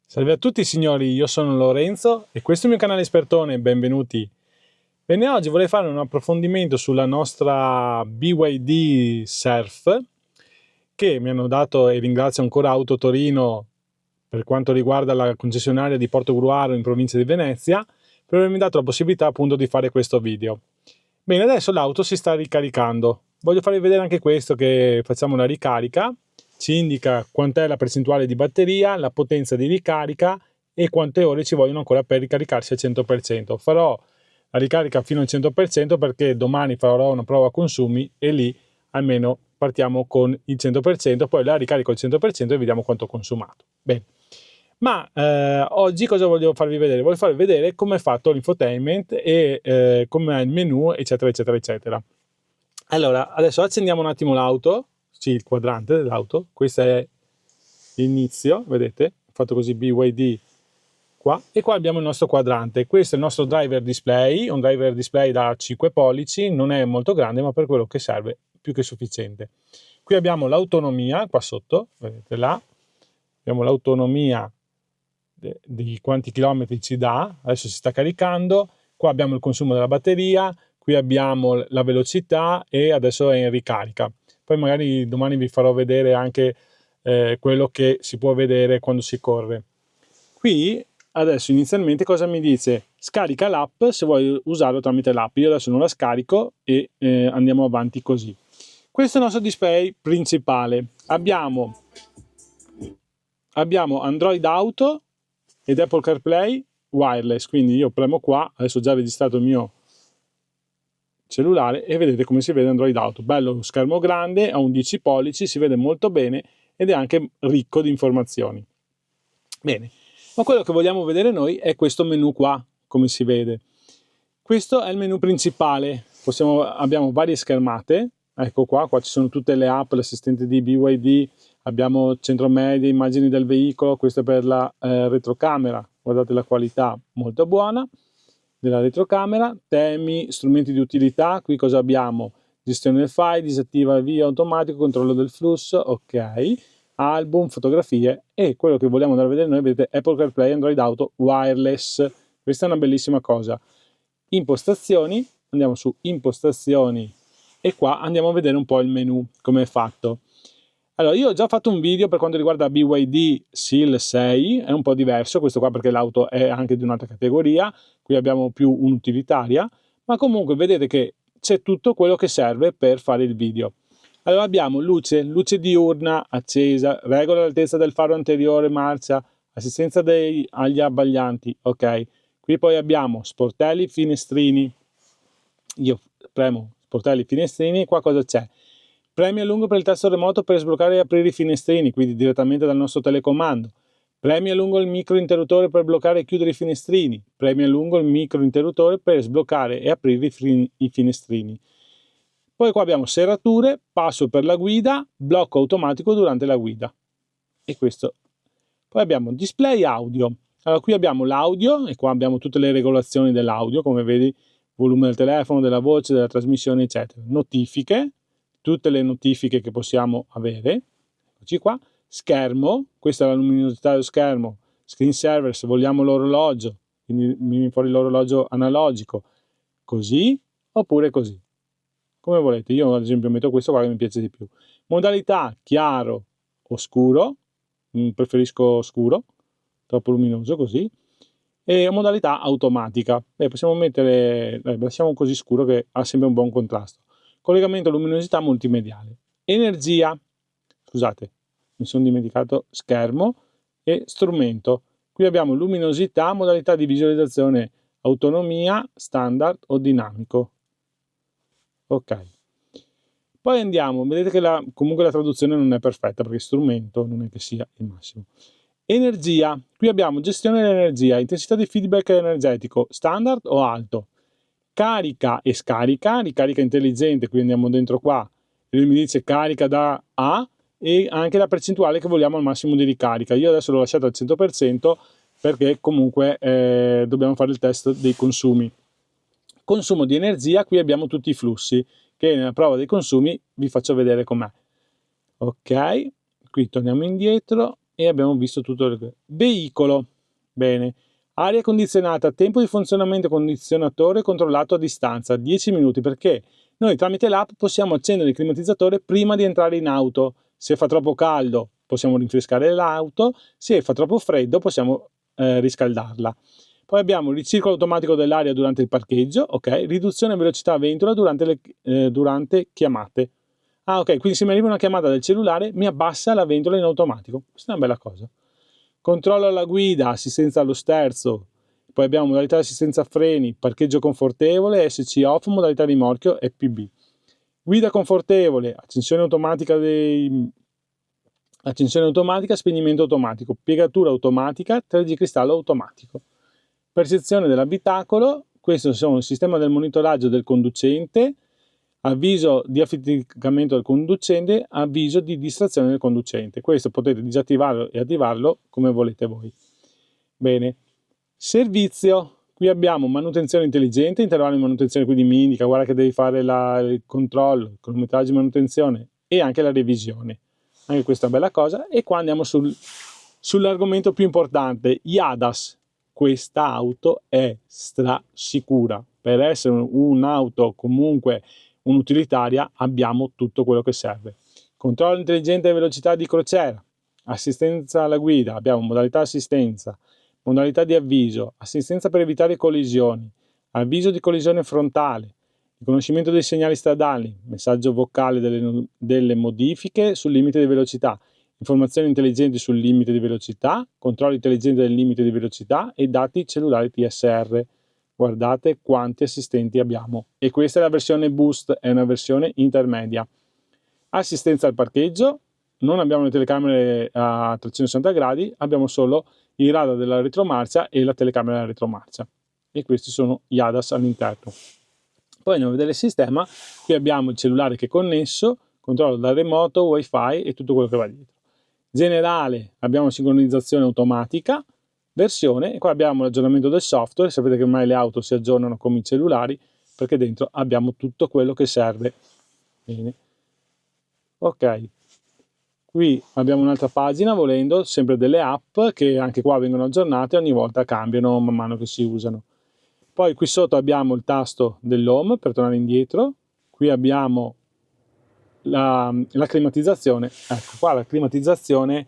Salve a tutti signori, io sono Lorenzo e questo è il mio canale Espertone, benvenuti. Bene, oggi vorrei fare un approfondimento sulla nostra BYD Surf che mi hanno dato, e ringrazio ancora Auto Torino per quanto riguarda la concessionaria di Portogruaro in provincia di Venezia, per avermi dato la possibilità appunto di fare questo video. Bene, adesso l'auto si sta ricaricando. Voglio farvi vedere anche questo, che facciamo la ricarica. Ci indica quant'è la percentuale di batteria, la potenza di ricarica e quante ore ci vogliono ancora per ricaricarsi al 100%. Farò la ricarica fino al 100% perché domani farò una prova consumi e lì almeno partiamo con il 100%, poi la ricarico al 100% e vediamo quanto ho consumato. Bene. Ma oggi cosa voglio farvi vedere? Voglio farvi vedere come è fatto l'infotainment e come è il menu, eccetera, eccetera, eccetera. Allora, adesso accendiamo un attimo l'auto, sì, il quadrante dell'auto, questo è l'inizio, vedete? Ho fatto così BYD qua, e qua abbiamo il nostro quadrante. Questo è il nostro driver display, un driver display da 5 pollici, non è molto grande, ma per quello che serve più che sufficiente. Qui abbiamo l'autonomia, qua sotto, vedete là, abbiamo l'autonomia di quanti chilometri ci dà, adesso si sta caricando, qua abbiamo il consumo della batteria, qui abbiamo la velocità e adesso è in ricarica. Poi magari domani vi farò vedere anche quello che si può vedere quando si corre. Qui adesso inizialmente cosa mi dice? Scarica l'app se vuoi usarlo tramite l'app. Io adesso non la scarico e andiamo avanti così. Questo è il nostro display principale. Abbiamo Android Auto ed Apple CarPlay wireless, quindi io premo qua, adesso ho già registrato il mio cellulare e vedete come si vede Android Auto, bello, schermo grande, ha 11 pollici, si vede molto bene ed è anche ricco di informazioni. Bene, ma quello che vogliamo vedere noi è questo menu qua, come si vede. Questo è il menu principale, abbiamo varie schermate, ecco qua ci sono tutte le app, l'assistente di BYD, abbiamo centro media, immagini del veicolo, questo è per la retrocamera, guardate la qualità molto buona della retrocamera, temi, strumenti di utilità, qui cosa abbiamo? Gestione del file, disattiva avvio automatico, controllo del flusso, ok, album, fotografie e quello che vogliamo andare a vedere noi, vedete Apple CarPlay, Android Auto, wireless, questa è una bellissima cosa. Impostazioni, andiamo su impostazioni e qua andiamo a vedere un po' il menu, come è fatto. Allora, io ho già fatto un video per quanto riguarda BYD Seal 6, è un po' diverso questo qua perché l'auto è anche di un'altra categoria, qui abbiamo più un'utilitaria, ma comunque vedete che c'è tutto quello che serve per fare il video. Allora abbiamo luce diurna accesa, regola l'altezza del faro anteriore, marcia, assistenza agli abbaglianti, ok. Qui poi abbiamo sportelli, finestrini, io premo sportelli, finestrini, qua cosa c'è? Premi a lungo per il tasto remoto per sbloccare e aprire i finestrini, quindi direttamente dal nostro telecomando. Premi a lungo il micro interruttore per bloccare e chiudere i finestrini. Premi a lungo il micro interruttore per sbloccare e aprire i finestrini. Poi qua abbiamo serrature, passo per la guida, blocco automatico durante la guida. E questo. Poi abbiamo display audio. Allora qui abbiamo l'audio e qua abbiamo tutte le regolazioni dell'audio, come vedi, volume del telefono, della voce, della trasmissione, eccetera. Notifiche, tutte le notifiche che possiamo avere. Eccoci qua. Schermo, questa è la luminosità dello schermo. Screensaver, se vogliamo l'orologio, quindi mi viene fuori l'orologio analogico, così oppure così. Come volete, io ad esempio metto questo qua che mi piace di più. Modalità chiaro o scuro, preferisco scuro, troppo luminoso così, e modalità automatica. Possiamo mettere, lasciamo così scuro che ha sempre un buon contrasto. Collegamento luminosità multimediale. Energia, scusate, mi sono dimenticato schermo e strumento. Qui abbiamo luminosità, modalità di visualizzazione, autonomia, standard o dinamico. Ok. Poi andiamo, vedete che comunque la traduzione non è perfetta perché strumento non è che sia il massimo. Energia, qui abbiamo gestione dell'energia, intensità di feedback energetico, standard o alto. Carica e scarica, ricarica intelligente, qui andiamo dentro qua e lui mi dice carica da A e anche la percentuale che vogliamo al massimo di ricarica. Io adesso l'ho lasciato al 100% perché comunque dobbiamo fare il test dei consumi. Consumo di energia, qui abbiamo tutti i flussi, che nella prova dei consumi vi faccio vedere com'è. Ok, qui torniamo indietro e abbiamo visto tutto il veicolo. Bene, aria condizionata, tempo di funzionamento condizionatore controllato a distanza, 10 minuti, perché noi tramite l'app possiamo accendere il climatizzatore prima di entrare in auto. Se fa troppo caldo possiamo rinfrescare l'auto, se fa troppo freddo possiamo riscaldarla. Poi abbiamo il ricircolo automatico dell'aria durante il parcheggio, ok, riduzione velocità ventola durante chiamate. Ah, ok, quindi se mi arriva una chiamata del cellulare mi abbassa la ventola in automatico. Questa è una bella cosa. Controllo alla guida, assistenza allo sterzo. Poi abbiamo modalità di assistenza freni, parcheggio confortevole, SC off, modalità rimorchio e PB. Guida confortevole, accensione automatica, spegnimento automatico, piegatura automatica, 3G cristallo automatico. Percezione dell'abitacolo, questo è il sistema del monitoraggio del conducente, avviso di affaticamento del conducente, avviso di distrazione del conducente. Questo potete disattivarlo e attivarlo come volete voi. Bene, servizio. Qui abbiamo manutenzione intelligente, intervallo di manutenzione, quindi mi indica, guarda che devi fare il controllo, il cronometraggio di manutenzione e anche la revisione. Anche questa è una bella cosa. E qua andiamo sull'argomento più importante, gli ADAS. Questa auto è strasicura. Per essere un'auto comunque un'utilitaria abbiamo tutto quello che serve. Controllo intelligente e velocità di crociera, assistenza alla guida, abbiamo modalità assistenza, modalità di avviso, assistenza per evitare collisioni, avviso di collisione frontale, riconoscimento dei segnali stradali, messaggio vocale delle modifiche sul limite di velocità, informazioni intelligenti sul limite di velocità, controllo intelligente del limite di velocità e dati cellulari TSR. Guardate quanti assistenti abbiamo. E questa è la versione Boost, è una versione intermedia. Assistenza al parcheggio, non abbiamo le telecamere a 360 gradi, abbiamo solo il radar della retromarcia e la telecamera della retromarcia. E questi sono gli ADAS all'interno. Poi andiamo a vedere il sistema, qui abbiamo il cellulare che è connesso, controllo da remoto, wifi e tutto quello che va dietro. Generale, abbiamo sincronizzazione automatica, versione, e qua abbiamo l'aggiornamento del software. Sapete che ormai le auto si aggiornano come i cellulari, perché dentro abbiamo tutto quello che serve. Bene. Ok, qui abbiamo un'altra pagina, volendo, sempre delle app, che anche qua vengono aggiornate, ogni volta cambiano man mano che si usano. Poi qui sotto abbiamo il tasto dell'home per tornare indietro, qui abbiamo la climatizzazione, ecco qua la climatizzazione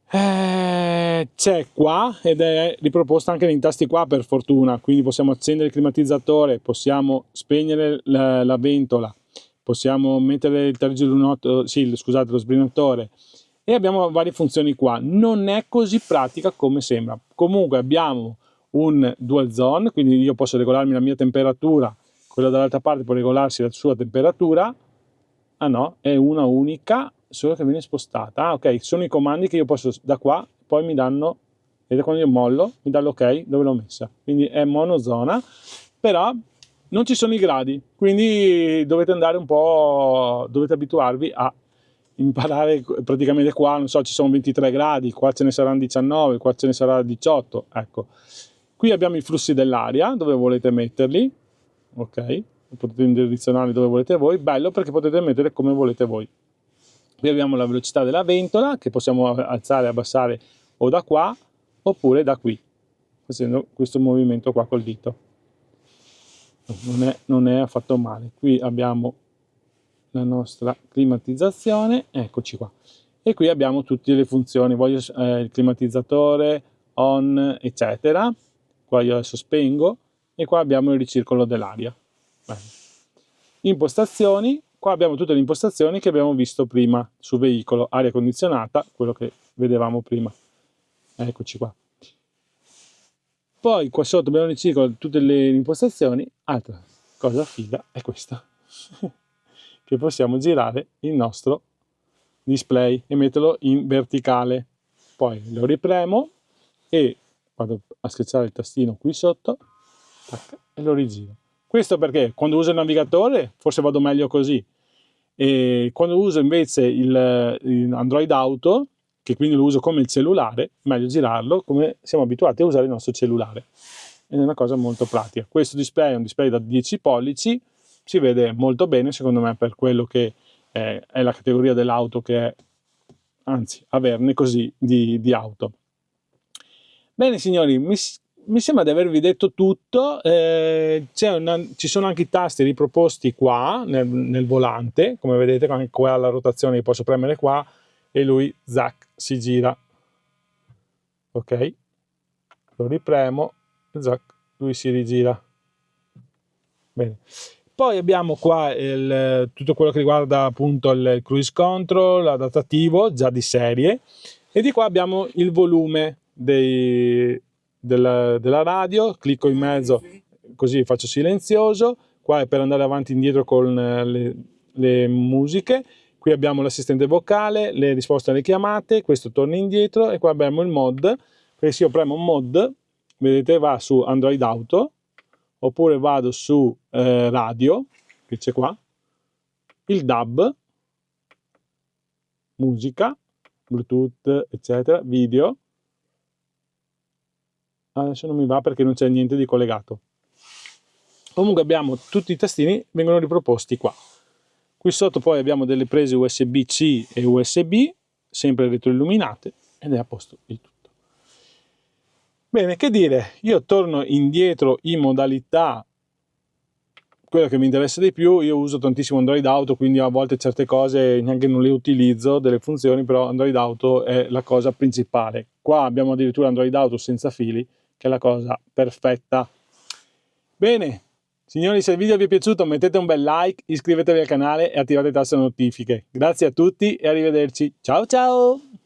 c'è qua ed è riproposta anche nei tasti qua, per fortuna, quindi possiamo accendere il climatizzatore, possiamo spegnere la ventola, possiamo mettere lo sbrinatore e abbiamo varie funzioni qua. Non è così pratica come sembra. Comunque abbiamo un dual zone, quindi io posso regolarmi la mia temperatura, quello dall'altra parte può regolarsi la sua temperatura. Ah no, è una unica, solo che viene spostata. Ah, ok, sono i comandi che io posso da qua, poi mi danno, vedete quando io mollo, mi dà l'ok dove l'ho messa. Quindi è monozona, però non ci sono i gradi, quindi dovete andare un po', dovete abituarvi a imparare praticamente qua, non so, ci sono 23 gradi, qua ce ne saranno 19, qua ce ne sarà 18, ecco. Qui abbiamo i flussi dell'aria, dove volete metterli, ok? Potete indirizzarli dove volete voi, bello perché potete mettere come volete voi. Qui abbiamo la velocità della ventola che possiamo alzare e abbassare o da qua oppure da qui, facendo questo movimento qua col dito. Non è affatto male. Qui abbiamo la nostra climatizzazione, eccoci qua. E qui abbiamo tutte le funzioni, voglio il climatizzatore, on, eccetera. Qua io adesso spengo e qua abbiamo il ricircolo dell'aria. Bene. Impostazioni, qua abbiamo tutte le impostazioni che abbiamo visto prima su veicolo, aria condizionata, quello che vedevamo prima. Eccoci qua. Poi qua sotto abbiamo il ricircolo, tutte le impostazioni. Altra cosa figa è questa, che possiamo girare il nostro display e metterlo in verticale. Poi lo ripremo e vado a schiacciare il tastino qui sotto e lo rigiro. Questo perché quando uso il navigatore forse vado meglio così, e quando uso invece il Android Auto, che quindi lo uso come il cellulare, meglio girarlo come siamo abituati a usare il nostro cellulare. Ed è una cosa molto pratica. Questo display è un display da 10 pollici, si vede molto bene secondo me per quello che è la categoria dell'auto che è, anzi averne così di auto. Bene signori, mi sembra di avervi detto tutto, ci sono anche i tasti riproposti qua nel volante, come vedete anche qua alla rotazione posso premere qua e lui zac si gira, ok, lo ripremo, zac, lui si rigira. Bene. Poi abbiamo qua tutto quello che riguarda appunto il cruise control, l'adattativo già di serie, e di qua abbiamo il volume della radio, clicco in mezzo così faccio silenzioso, qua è per andare avanti e indietro con le musiche, qui abbiamo l'assistente vocale, le risposte alle chiamate, questo torna indietro e qua abbiamo il mod, perché se io premo mod, vedete va su Android Auto, oppure vado su radio, che c'è qua, il DAB, musica, Bluetooth, eccetera, video. Adesso non mi va perché non c'è niente di collegato. Comunque abbiamo tutti i tastini, vengono riproposti qua. Qui sotto poi abbiamo delle prese USB-C e USB, sempre retroilluminate, ed è a posto il tutto. Bene, che dire, io torno indietro in modalità quello che mi interessa di più. Io uso tantissimo Android Auto, quindi a volte certe cose neanche non le utilizzo, delle funzioni, però Android Auto è la cosa principale. Qua abbiamo addirittura Android Auto senza fili, che è la cosa perfetta. Bene, signori, se il video vi è piaciuto mettete un bel like, iscrivetevi al canale e attivate le tasse notifiche. Grazie a tutti e arrivederci. Ciao ciao!